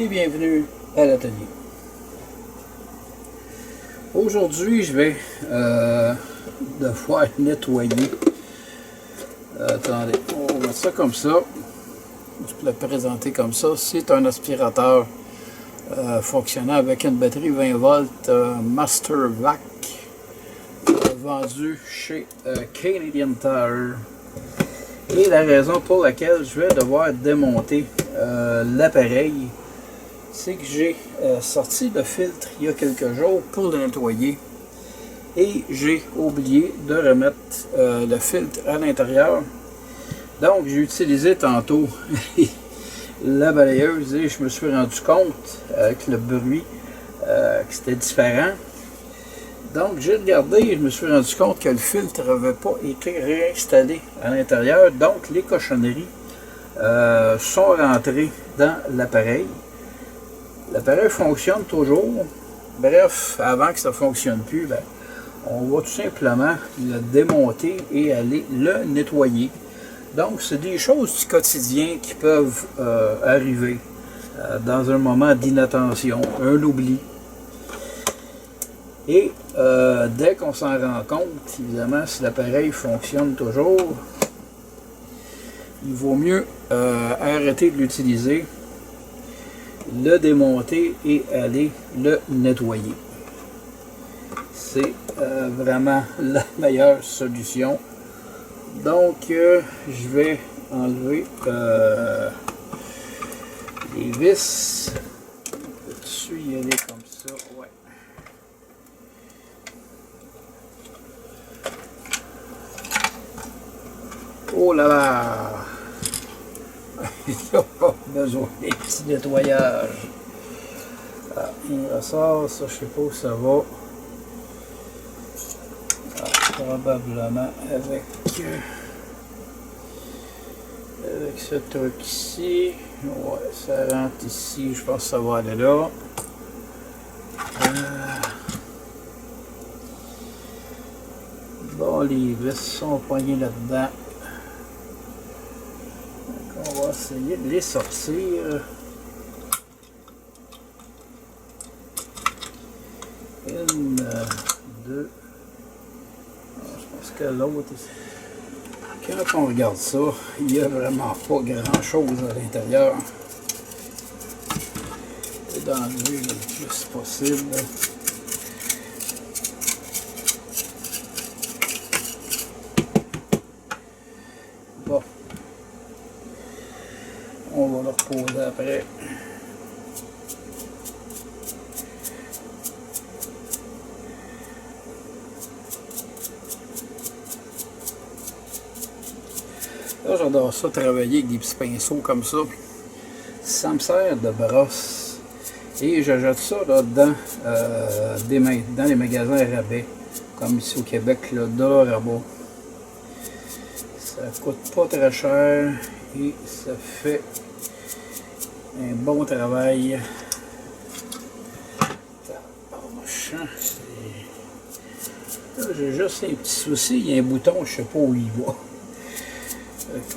et bienvenue à l'atelier. Aujourd'hui, je vais devoir nettoyer. Attendez, on va mettre ça comme ça. Je peux le présenter comme ça. C'est un aspirateur fonctionnant avec une batterie 20 volts Master Vac vendu chez Canadian Tire. Et la raison pour laquelle je vais devoir démonter l'appareil, c'est que j'ai sorti le filtre il y a quelques jours pour le nettoyer et j'ai oublié de remettre le filtre à l'intérieur. Donc j'ai utilisé tantôt la balayeuse et je me suis rendu compte avec le bruit que c'était différent. Donc j'ai regardé et je me suis rendu compte que le filtre n'avait pas été réinstallé à l'intérieur. Donc les cochonneries sont rentrées dans l'appareil. L'appareil fonctionne toujours. Bref, avant que ça ne fonctionne plus, ben, on va tout simplement le démonter et aller le nettoyer. Donc c'est des choses du quotidien qui peuvent arriver dans un moment d'inattention, un oubli. Et dès qu'on s'en rend compte, évidemment, si l'appareil fonctionne toujours, il vaut mieux arrêter de l'utiliser, le démonter et aller le nettoyer. C'est vraiment la meilleure solution. Donc, je vais enlever les vis. Peux-tu y aller comme ça? Ouais. Oh là là! Il n'y a pas besoin d'un petit nettoyage. Ah, il ressort, ça je sais pas où ça va. Ah, probablement avec ce truc ici. Ouais, ça rentre ici, je pense que ça va aller là. Bon, les vis sont poignées là-dedans. On va essayer de les sortir. Une, deux. Je pense que l'autre. Quand on regarde ça, il n'y a vraiment pas grand chose à l'intérieur. Et d'enlever le plus possible. Bon. On va le reposer après. Là, j'adore ça, travailler avec des petits pinceaux comme ça. Ça me sert de brosse. Et je jette ça là, dans les magasins à rabais, comme ici au Québec, là, Dollarama. Ça coûte pas très cher et ça fait un bon travail. Là, j'ai juste un petit souci, il y a un bouton, je sais pas où il va.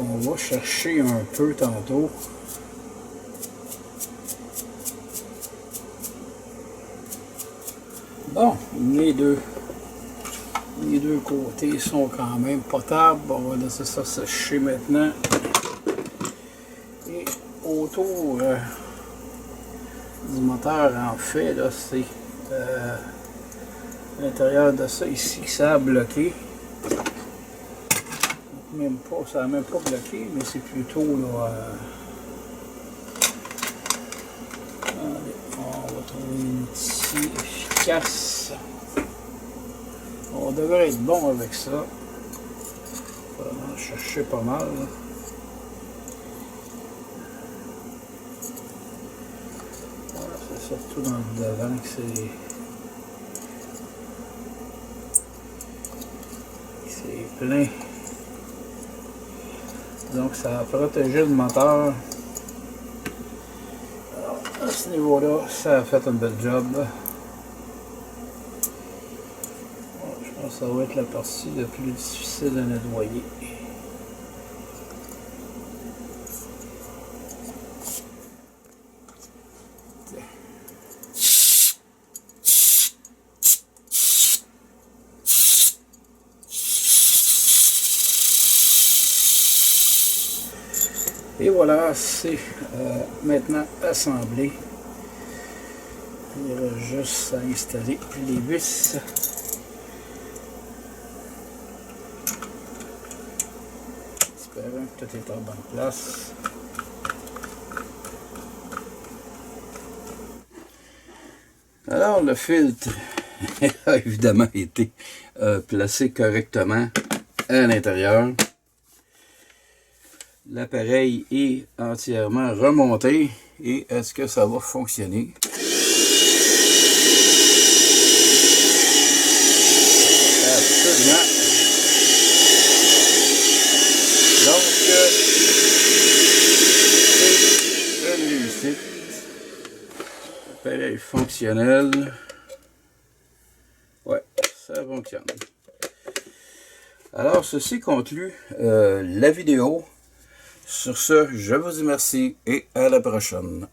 On va chercher un peu tantôt. Bon, les deux côtés sont quand même potables. On va laisser ça sécher maintenant. Et autour du moteur, en fait, là, c'est l'intérieur de ça ici que ça a bloqué. Même pas, ça n'a même pas bloqué, mais c'est plutôt là. Allez, on va trouver une outil efficace. On devrait être bon avec ça. On va en chercher pas mal. Là. Voilà, c'est surtout dans le devant que c'est plein. Donc ça va protéger le moteur. Alors, à ce niveau-là, ça a fait un bel job. Je pense que ça va être la partie la plus difficile à nettoyer. Et voilà, c'est maintenant assemblé. Il reste juste à installer les vis. Espérons que tout est en bonne place. Alors le filtre a évidemment été placé correctement à l'intérieur. L'appareil est entièrement remonté et est-ce que ça va fonctionner? Absolument. Donc, c'est une réussite. Appareil fonctionnel. Ouais, ça fonctionne. Alors, ceci conclut la vidéo. Sur ce, je vous dis merci et à la prochaine.